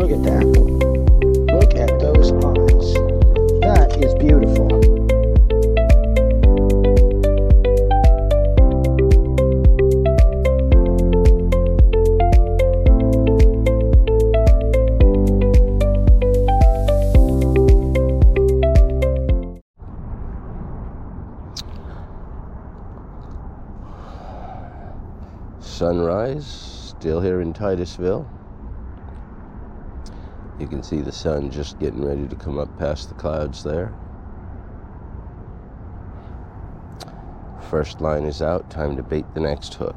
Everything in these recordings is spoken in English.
Look at that. Look at those eyes. That is beautiful. Sunrise, still here in Titusville. You can see the sun just getting ready to come up past the clouds there. First line is out, time to bait the next hook.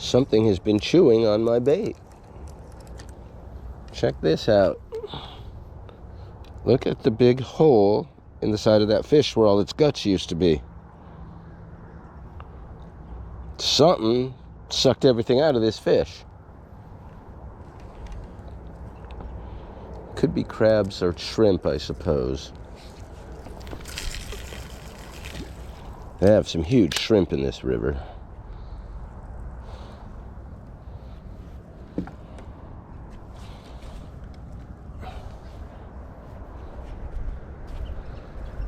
something has been chewing on my bait. Check this out. Look at the big hole in the side of that fish where all its guts used to be. Something sucked everything out of this fish. Could be crabs or shrimp, I suppose. They have some huge shrimp in this river.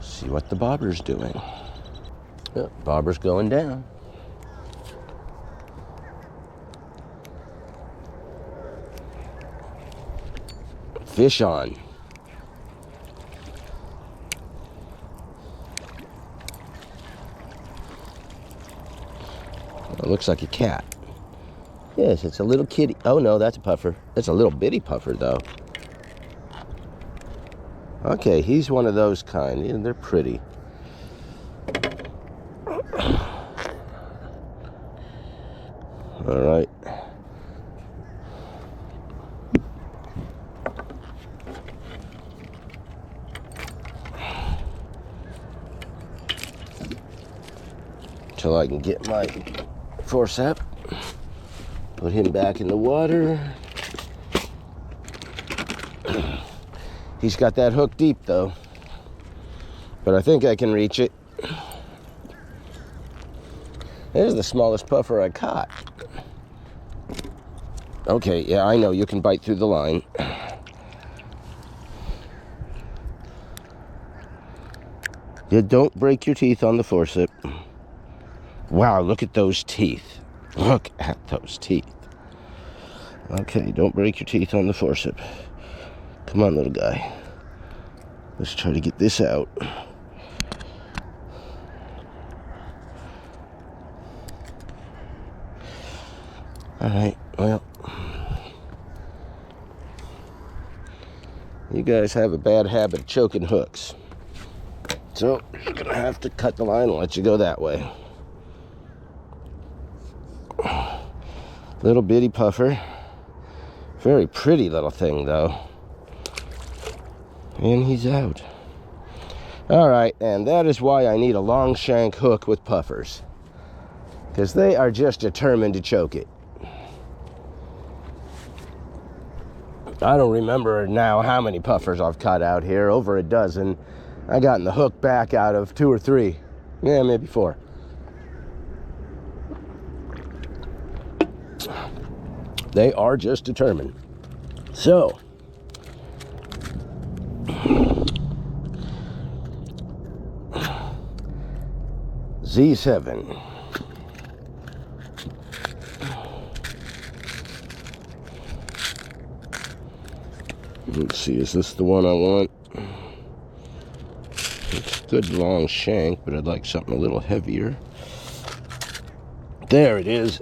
See what the bobber's doing. Oh, bobber's going down. Fish on. It looks like a cat. Yes, it's a little kitty. Oh no, that's a puffer. It's a little bitty puffer though. Okay, he's one of those kind. Yeah, they're pretty. All right. Till I can get my forceps, put him back in the water. He's got that hook deep though, but I think I can reach it. There's the smallest puffer I caught. Okay, yeah, I know you can bite through the line. Yeah, don't break your teeth on the forceps. Wow, look at those teeth. Look at those teeth. Okay, don't break your teeth on the forceps. Come on, little guy. Let's try to get this out. All right, well. You guys have a bad habit of choking hooks. So, you're gonna have to cut the line and let you go that way. Little bitty puffer. Very pretty little thing, though. And he's out. All right, and that is why I need a long shank hook with puffers. Because they are just determined to choke it. I don't remember now how many puffers I've caught out here, over a dozen. I gotten the hook back out of 2 or 3. Yeah, maybe 4. They are just determined. So, Z7. Let's see, is this the one I want? It's a good long shank, but I'd like something a little heavier. There it is.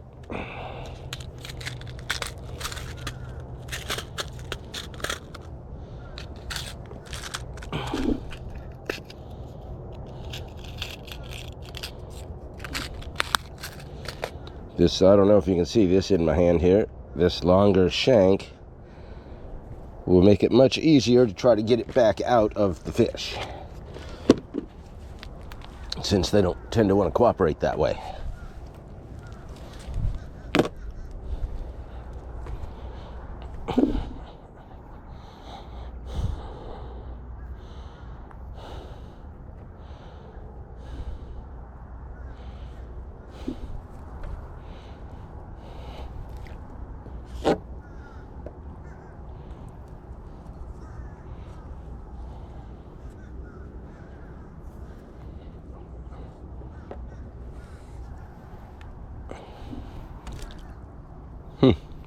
This, I don't know if you can see this in my hand here. This longer shank will make it much easier to try to get it back out of the fish, since they don't tend to want to cooperate that way.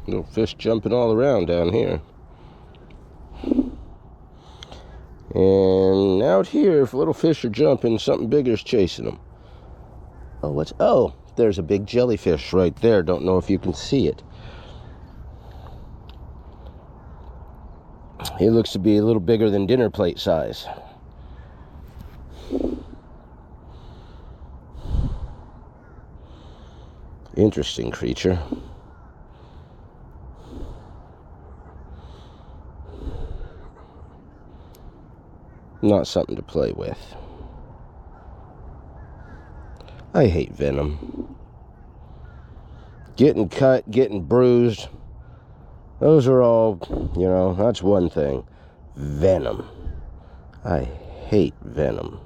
Little fish jumping all around down here. And out here, if little fish are jumping, something bigger is chasing them. Oh, there's a big jellyfish right there. Don't know if you can see it. He looks to be a little bigger than dinner plate size. Interesting creature. Not something to play with. I hate venom. Getting cut, getting bruised, those are all, you know, that's one thing. Venom. I hate venom.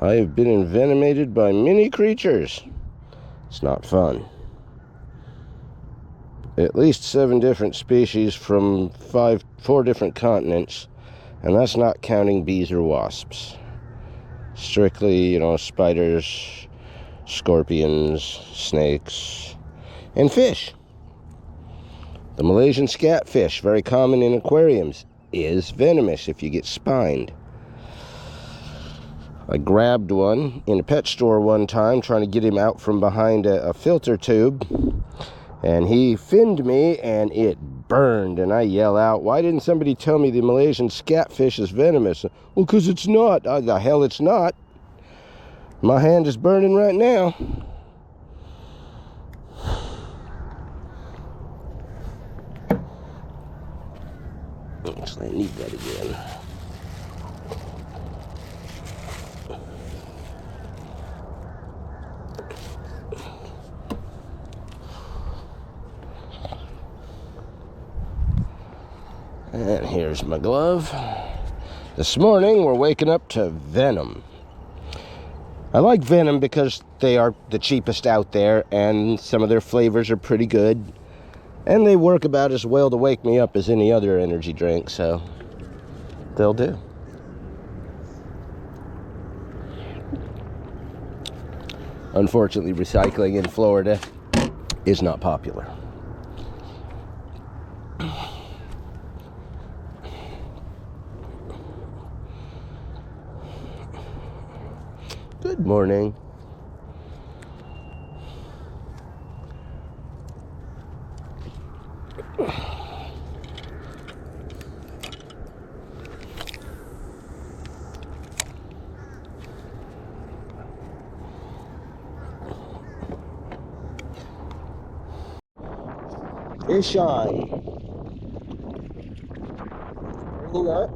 I have been envenomated by many creatures. It's not fun. At least 7 different species from 4 different continents, and that's not counting bees or wasps. Strictly, you know, spiders, scorpions, snakes, and fish. The Malaysian scatfish, very common in aquariums, is venomous if you get spined. I grabbed one in a pet store one time trying to get him out from behind a filter tube, and he finned me and it burned, and I yell out, "Why didn't somebody tell me the Malaysian scatfish is venomous?" "Well, because it's not." The hell it's not. My hand is burning right now. Actually, I need that again. And here's my glove. This morning, we're waking up to venom. I like venom because they are the cheapest out there, and some of their flavors are pretty good. And they work about as well to wake me up as any other energy drink, so they'll do. Unfortunately, recycling in Florida is not popular. Good morning. Fish on. Bringing up.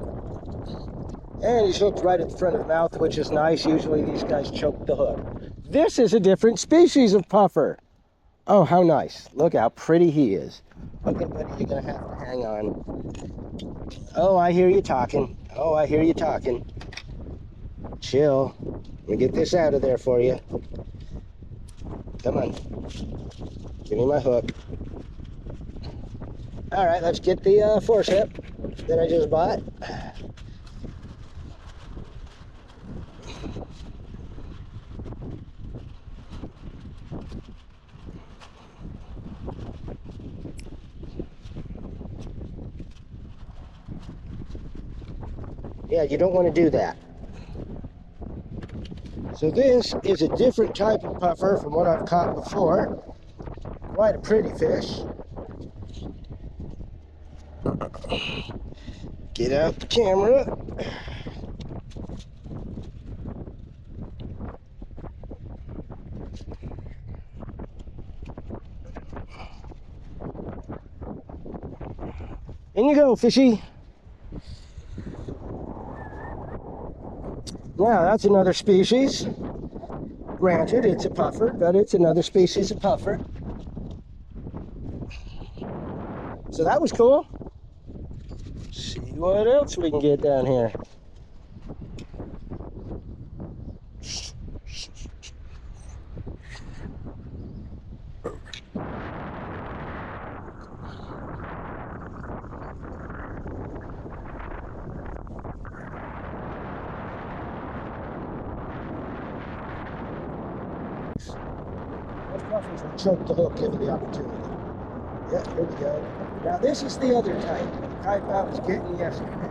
And he's hooked right at the front of the mouth, which is nice. Usually these guys choke the hook. This is a different species of puffer. Oh, how nice. Look how pretty he is. Okay, buddy, you're going to have to hang on. Oh, I hear you talking. Oh, I hear you talking. Chill. Let me get this out of there for you. Come on. Give me my hook. All right, let's get the forceps that I just bought. Yeah, you don't want to do that. So this is a different type of puffer from what I've caught before. Quite a pretty fish. Get out the camera. In you go, fishy. Now that's another species. Granted, it's a puffer, but it's another species of puffer. So that was cool. See what else we can get down here. Most puffers will choke the hook given the opportunity. Yeah, here we go. Now this is the other type. The type I was getting yesterday.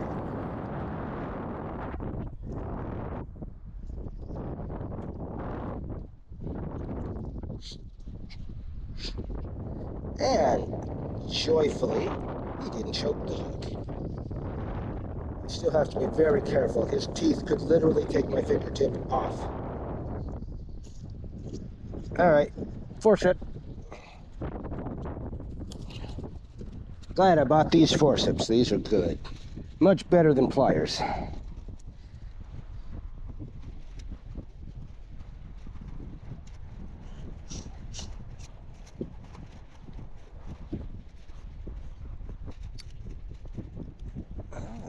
And joyfully, he didn't choke the hook. You still have to be very careful. His teeth could literally take my fingertip off. All right, forceps. Glad I bought these forceps. These are good. Much better than pliers.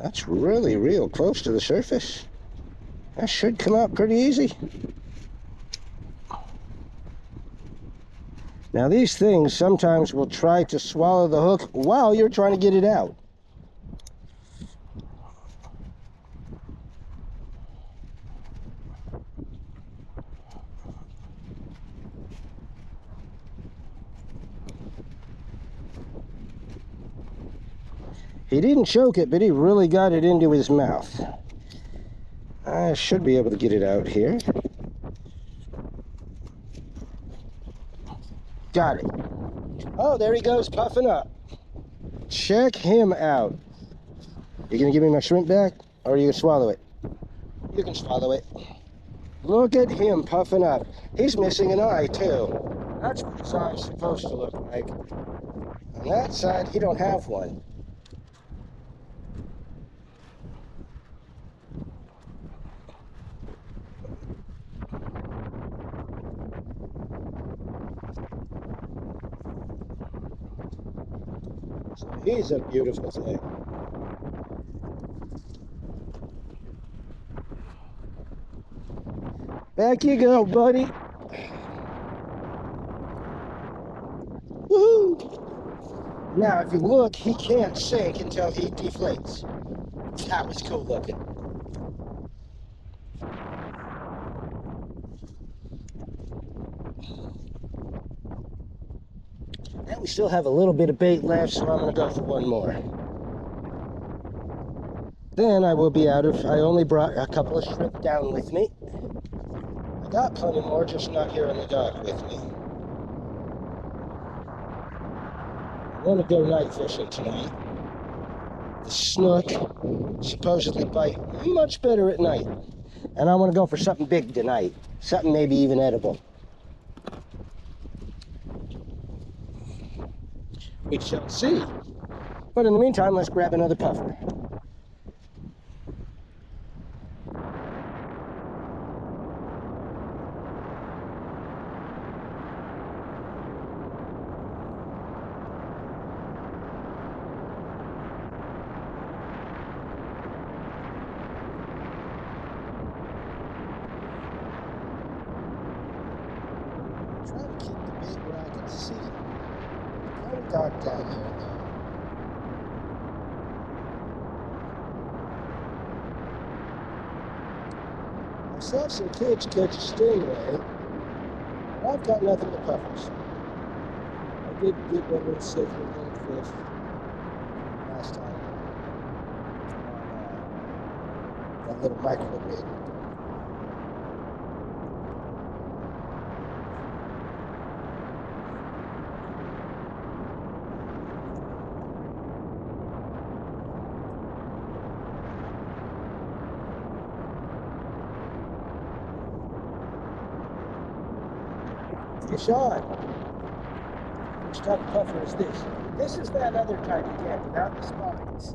That's really real close to the surface. That should come out pretty easy. Now these things sometimes will try to swallow the hook while you're trying to get it out. He didn't choke it, but he really got it into his mouth. I should be able to get it out here. Got it. Oh, there he goes, puffing up. Check him out. You gonna give me my shrimp back, or are you gonna swallow it? You can swallow it. Look at him puffing up. He's missing an eye, too. That's what his eye's supposed to look like. On that side, he don't have one. So he's a beautiful thing. Back you go, buddy. Woohoo! Now, if you look, he can't sink until he deflates. That was cool looking. And we still have a little bit of bait left, so I'm going to go for one more. Then I will be out of... I only brought a couple of shrimp down with me. I got plenty more, just not here in the dock with me. I want to go night fishing tonight. The snook supposedly bite much better at night. And I want to go for something big tonight. Something maybe even edible. We shall see. But in the meantime, let's grab another puffer. Try to keep the bait where I can see. Kind of dark down here, though. I saw some kids catch a stingray, but I've got nothing but puffers. I did get one little silver goldfish last time on that little micro bait. Fish on. Which type of puffer is this? This is that other type again, without the spines.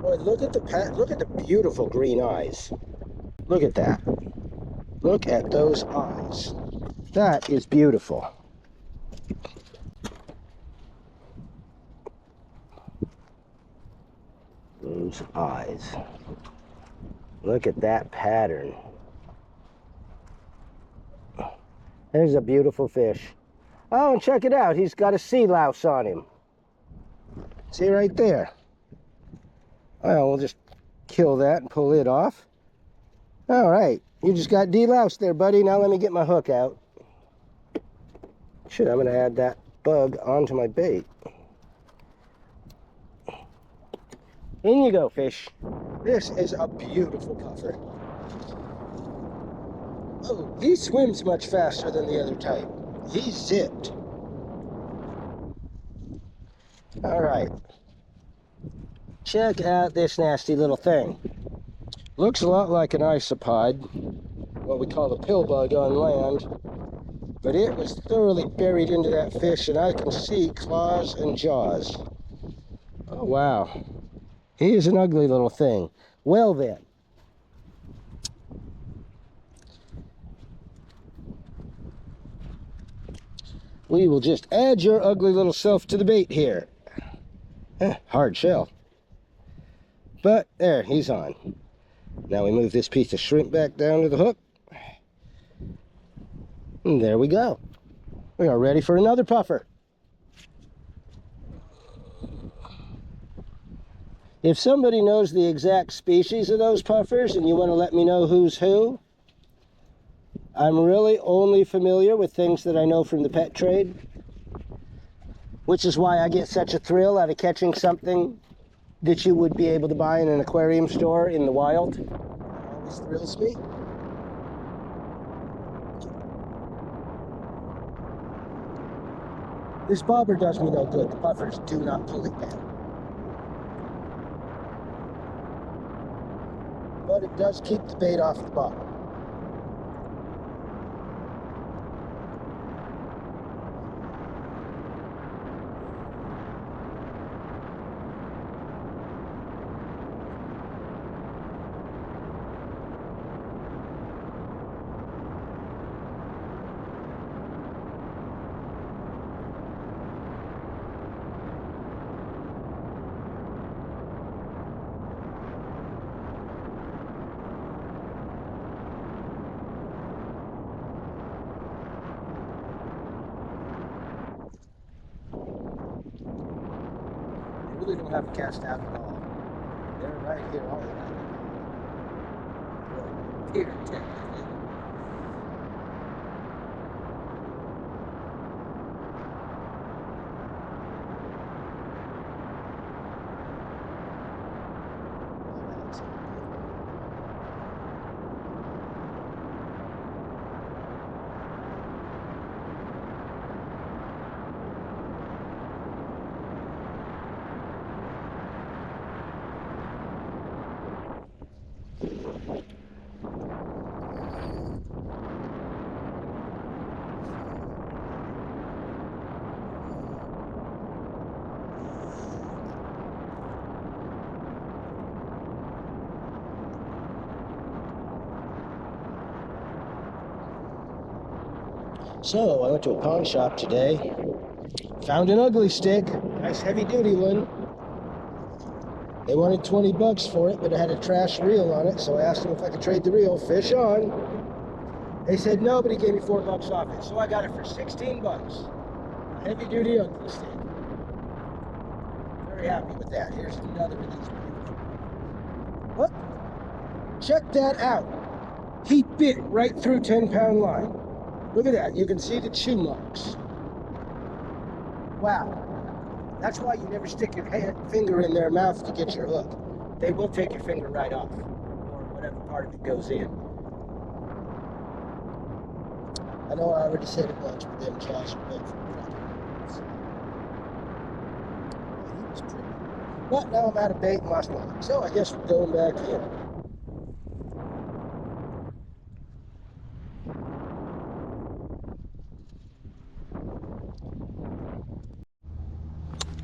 Boy, look at the beautiful green eyes. Look at that. Look at those eyes. That is beautiful. Those eyes. Look at that pattern. There's a beautiful fish. Oh, and check it out. He's got a sea louse on him. See right there. Well, we'll just kill that and pull it off. All right. You just got de-loused there, buddy. Now let me get my hook out. Shit, I'm going to add that bug onto my bait. In you go, fish. This is a beautiful puffer. Oh, he swims much faster than the other type. He's zipped. All right. Check out this nasty little thing. Looks a lot like an isopod, what we call the pill bug on land, but it was thoroughly buried into that fish, and I can see claws and jaws. Oh wow, he is an ugly little thing. Well then, we will just add your ugly little self to the bait here. Hard shell. But there, he's on. Now we move this piece of shrimp back down to the hook. And there we go. We are ready for another puffer. If somebody knows the exact species of those puffers and you want to let me know who's who, I'm really only familiar with things that I know from the pet trade, which is why I get such a thrill out of catching something that you would be able to buy in an aquarium store in the wild. It always thrills me. This bobber does me no good. The puffers do not pull it down. But it does keep the bait off the bottom. Really don't have to cast out at all. They're right here all the time. Here, technically. So, I went to a pawn shop today, found an ugly stick, nice heavy duty one. They wanted 20 bucks for it, but it had a trash reel on it, so I asked them if I could trade the reel. Fish on. They said no, but he gave me 4 bucks off it, so I got it for 16 bucks. Heavy duty ugly stick. Very happy with that. Here's another of these. What? Check that out. He bit right through 10-pound line. Look at that. You can see the chew marks. Wow. That's why you never stick your finger in their mouth to get your hook. They will take your finger right off, or whatever part of it goes in. I know I already said a bunch, but them jaws are big for cracking. He was pretty. But now I'm out of bait and lost my hook, so I guess we're going back in.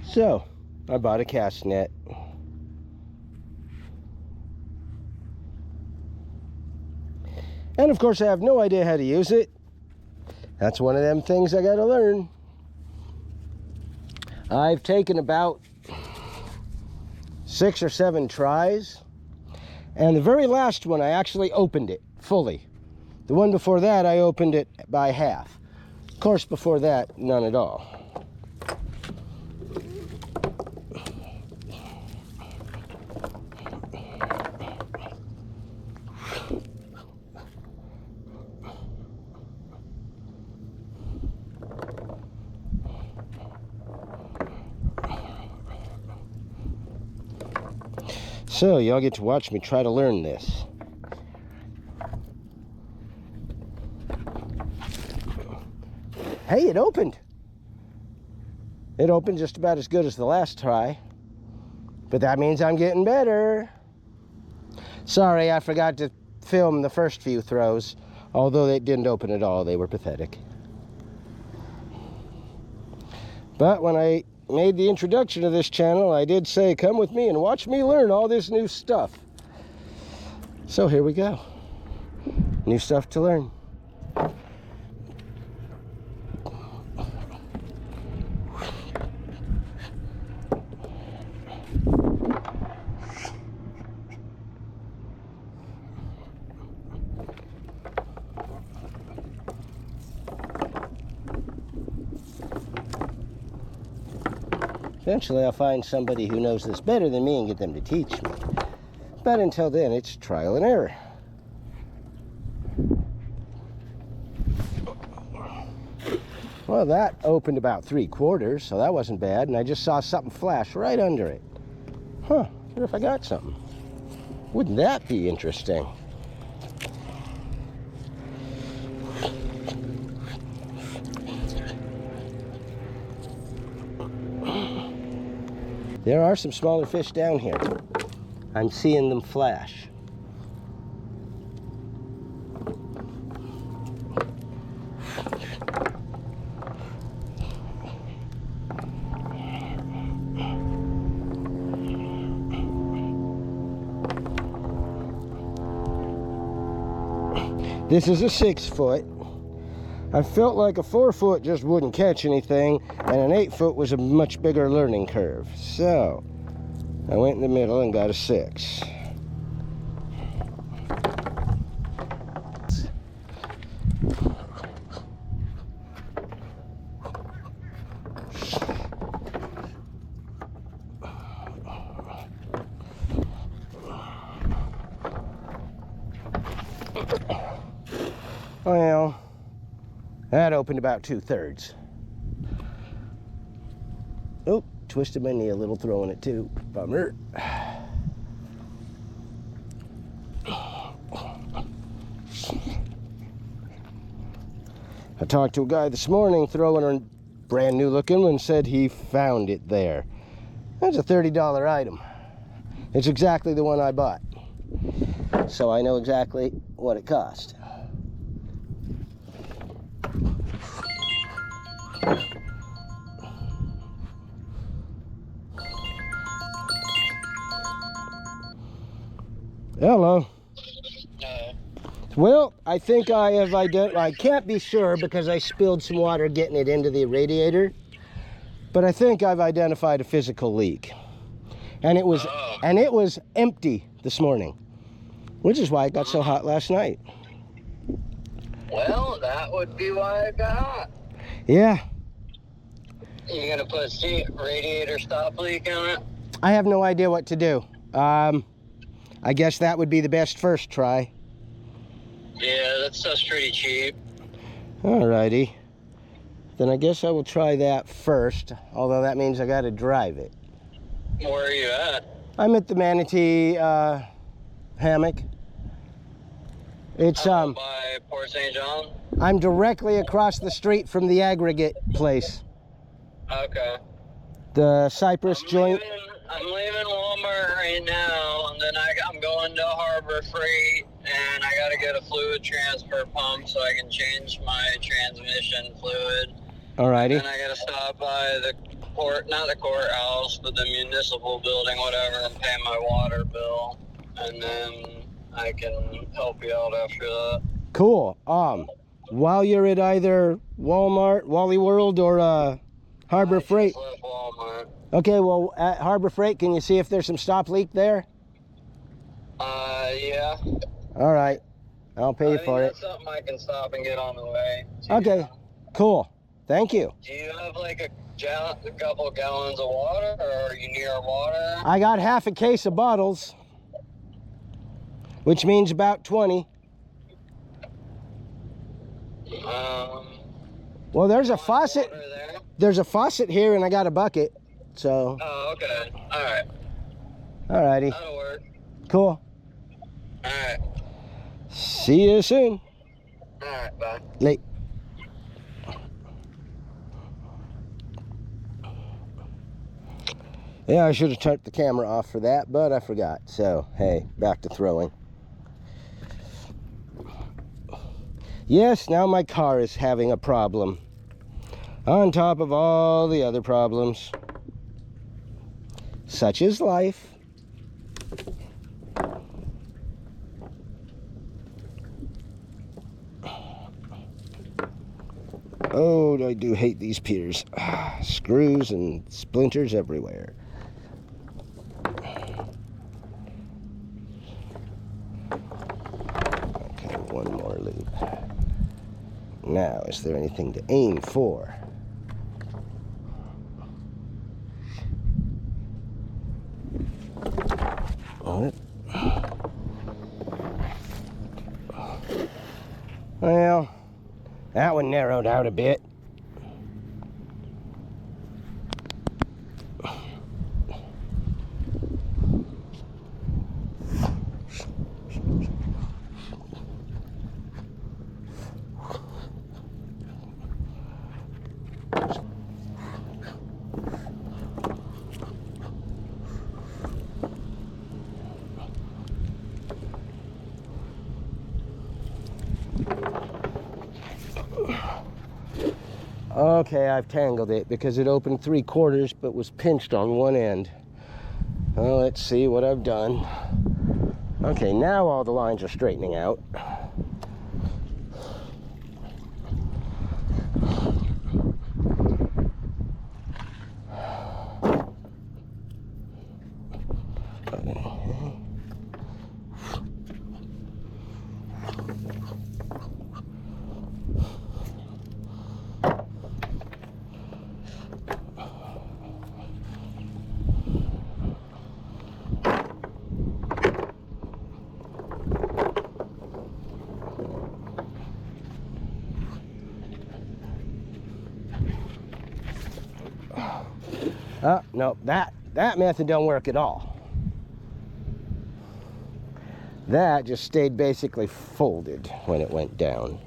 So, I bought a cast net. And of course I have no idea how to use it. That's one of them things I gotta learn. I've taken about 6 or 7 tries. And the very last one I actually opened it fully. The one before that I opened it by half. Of course before that, none at all. So, y'all get to watch me try to learn this. Hey, it opened. It opened just about as good as the last try. But that means I'm getting better. Sorry, I forgot to film the first few throws. Although they didn't open at all, they were pathetic. But when I made the introduction to this channel, I did say, come with me and watch me learn all this new stuff. So here we go. New stuff to learn. Eventually I'll find somebody who knows this better than me and get them to teach me. But until then, it's trial and error. Well, that opened about 3/4, so that wasn't bad, and I just saw something flash right under it. Huh, wonder if I got something. Wouldn't that be interesting? There are some smaller fish down here. I'm seeing them flash. This is a 6-foot. I felt like a 4-foot just wouldn't catch anything, and an 8-foot was a much bigger learning curve. So I went in the middle and got a 6. Well, that opened about 2/3. Oh, twisted my knee a little throwing it too. Bummer. I talked to a guy this morning throwing a brand new looking one and said he found it there. That's a $30 item. It's exactly the one I bought. So I know exactly what it cost. Hello. Well, I think I have I can't be sure because I spilled some water getting it into the radiator, but I think I've identified a physical leak. And it was empty this morning, which is why it got so hot last night. Well, that would be why it got hot. Yeah. You gonna put radiator stop leak on it? I have no idea what to do. I guess that would be the best first try. Yeah, that stuff's pretty cheap. Alrighty. Then I guess I will try that first, although that means I gotta drive it. Where are you at? I'm at the manatee hammock. It's by Port St. John? I'm directly across the street from the aggregate place. Okay. The Cypress joint. I'm leaving Walmart right now, and then I'm going to Harbor Freight, and I gotta get a fluid transfer pump so I can change my transmission fluid. Alrighty. And I gotta stop by the not the courthouse, but the municipal building, whatever, and pay my water bill, and then I can help you out after that. Cool. While you're at either Walmart, Wally World, or Harbor Freight. Just left Walmart. Okay, well, at Harbor Freight, can you see if there's some stop leak there? Yeah. All right. I'll pay you for it. That's something I can stop and get on the way. Okay, cool. Thank you. Do you have like a couple gallons of water, or are you near water? I got half a case of bottles, which means about 20. Well, there's a faucet. There? There's a faucet here, and I got a bucket. So. Oh, okay. All right. Alrighty. That'll work. Cool. All right. See you soon. All right. Bye. Late. Yeah, I should have turned the camera off for that, but I forgot. So, hey, back to throwing. Yes, now my car is having a problem. On top of all the other problems. Such is life. Oh, I do hate these piers. Screws and splinters everywhere. Okay, one more loop. Now, is there anything to aim for? What? Well, that one narrowed out a bit. Okay, I've tangled it because it opened 3/4 but was pinched on one end. Well, let's see what I've done. Okay, now all the lines are straightening out. No, that method don't work at all. That just stayed basically folded when it went down.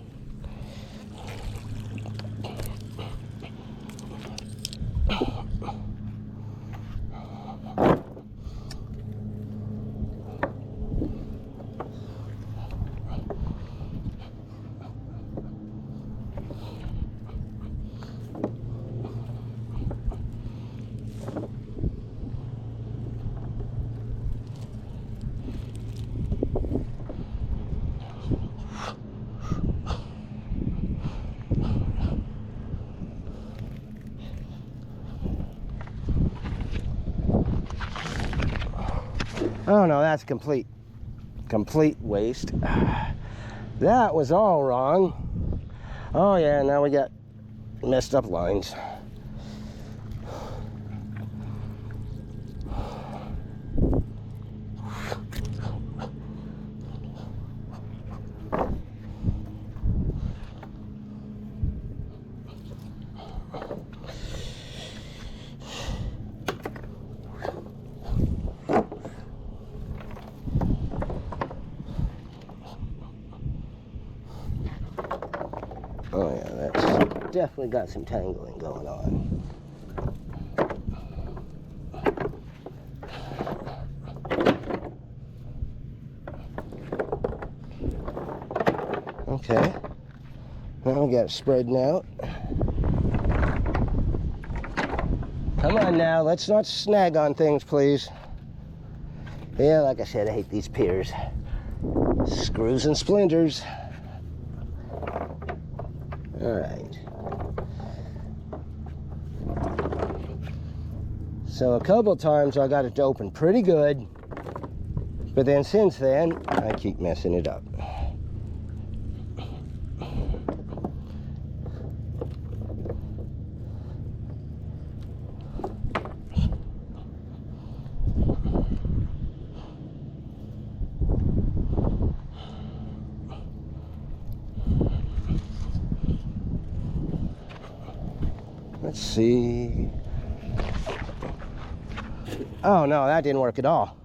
Oh no, that's complete waste. That was all wrong. Oh yeah, now we got messed up lines. Oh yeah, that's definitely got some tangling going on. Okay, now we got it spreading out. Come on now, let's not snag on things, please. Yeah, like I said, I hate these piers. Screws and splinters. All right. So a couple times I got it to open pretty good, but then since then, I keep messing it up. Let's see. Oh no, that didn't work at all.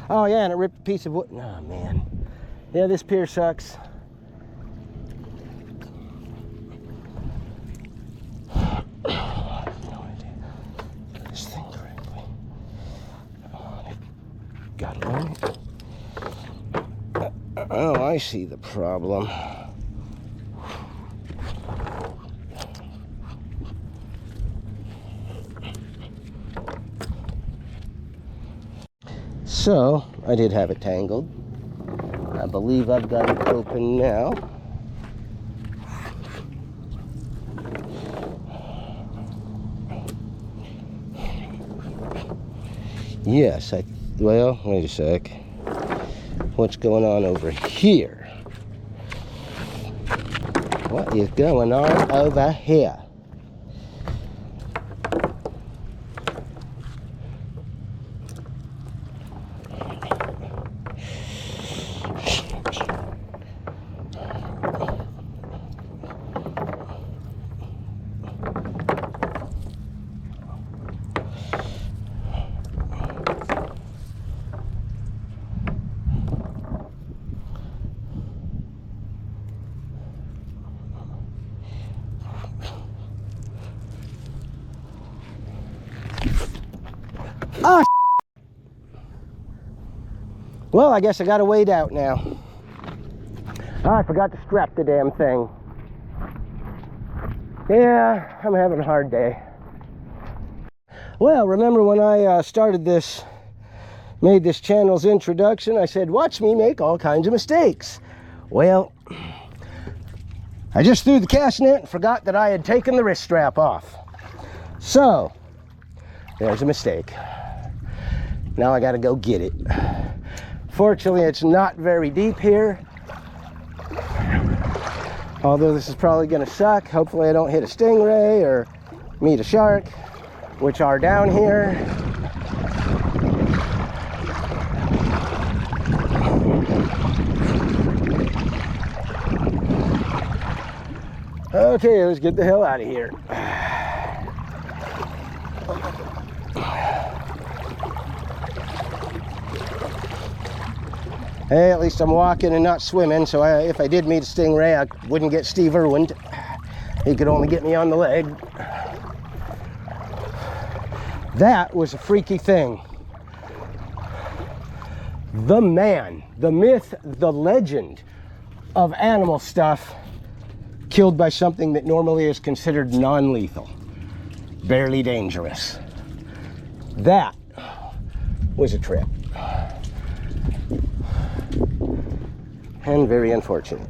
Oh yeah, and it ripped a piece of wood. Oh man. Yeah, this pier sucks. I have no idea. Do this thing correctly. got away. Oh, I see the problem. So, I did have it tangled. I believe I've got it open now. Yes, well, wait a sec. What's going on over here? What is going on over here? Oh, well, I guess I gotta wait out now. Oh, I forgot to strap the damn thing. Yeah, I'm having a hard day. Well, remember when I started this, made this channel's introduction, I said, watch me make all kinds of mistakes. Well, I just threw the cast net and forgot that I had taken the wrist strap off. So, there's a mistake. Now I gotta go get it. Fortunately, it's not very deep here. Although this is probably gonna suck. Hopefully I don't hit a stingray or meet a shark, which are down here. Okay, let's get the hell out of here. Hey, at least I'm walking and not swimming, so if I did meet a stingray, I wouldn't get Steve ruined. He could only get me on the leg. That was a freaky thing. The man, the myth, the legend of animal stuff killed by something that normally is considered non-lethal, barely dangerous. That was a trip. And very unfortunate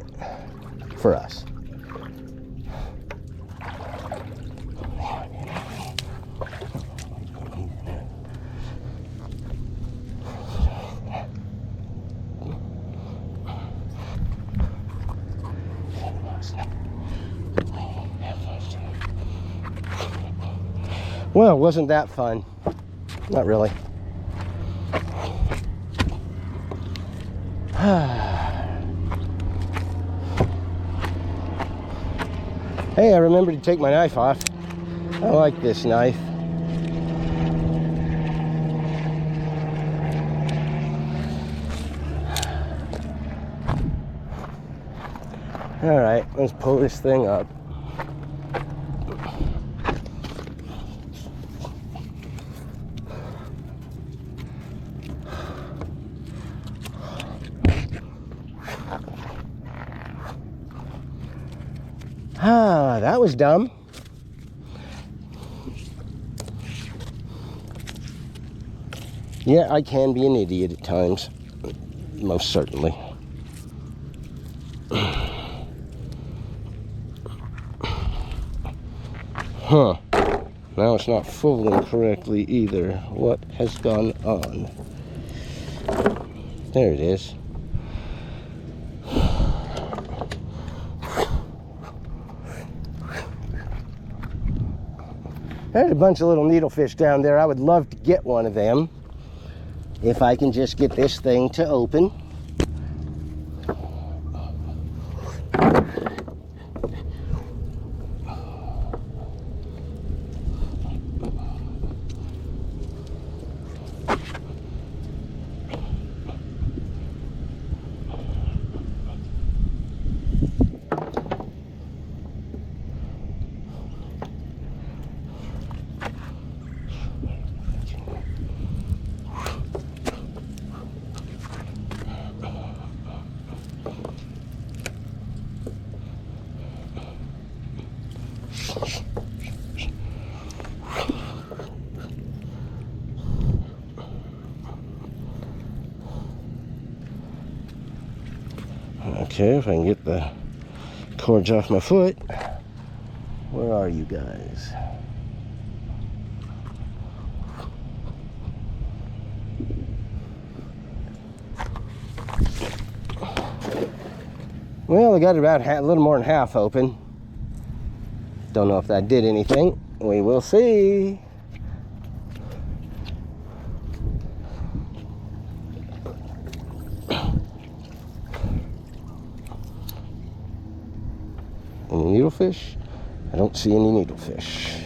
for us. Well, wasn't that fun? Not really. Hey, I remembered to take my knife off. I like this knife. All right, let's pull this thing up. Ah, that was dumb. Yeah, I can be an idiot at times. Most certainly. Huh. Now it's not folding correctly either. What has gone on? There it is. There's a bunch of little needlefish down there. I would love to get one of them if I can just get this thing to open. Okay, if I can get the cords off my foot. Where are you guys? Well, I got about a little more than half open. Don't know if that did anything. We will see. Any needlefish? I don't see any needlefish.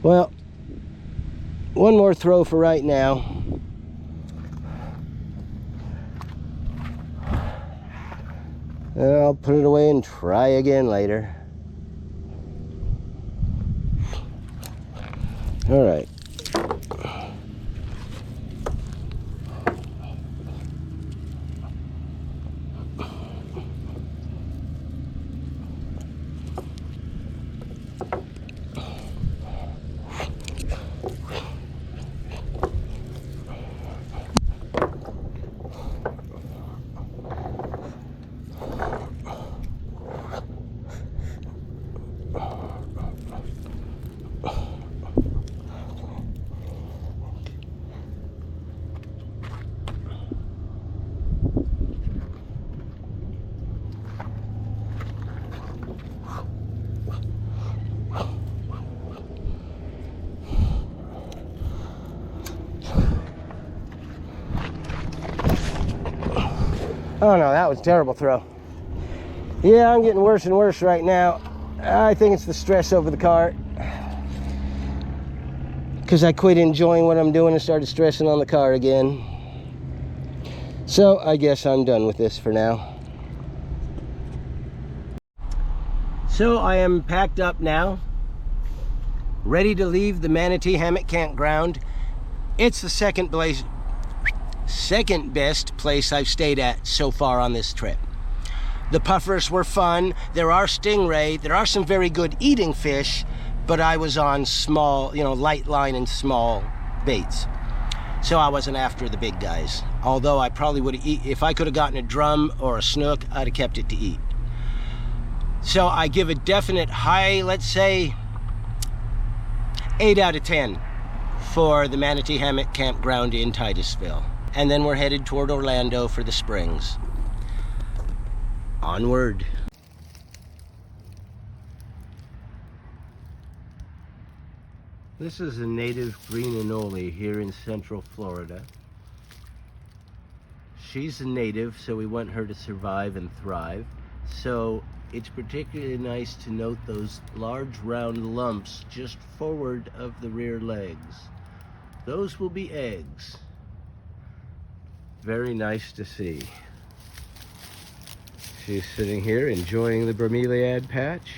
Well, one more throw for right now. And I'll put it away and try again later. All right. Oh no, that was a terrible throw. Yeah, I'm getting worse and worse right now. I think it's the stress over the cart. Because I quit enjoying what I'm doing and started stressing on the cart again. So I guess I'm done with this for now. So I am packed up now, ready to leave the Manatee Hammock Campground. It's the second best place I've stayed at so far on this trip. The puffers were fun. There are stingray. There are some very good eating fish, but I was on small, light line and small baits. So I wasn't after the big guys. Although I probably would have eaten, if I could have gotten a drum or a snook, I'd have kept it to eat. So I give a definite high, let's say 8 out of 10 for the Manatee Hammock Campground in Titusville. And then we're headed toward Orlando for the springs. Onward. This is a native green anole here in Central Florida. She's a native, so we want her to survive and thrive. So it's particularly nice to note those large round lumps just forward of the rear legs. Those will be eggs. Very nice to see. She's sitting here enjoying the bromeliad patch.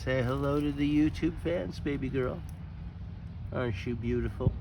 Say hello to the YouTube fans, baby girl. Aren't you beautiful?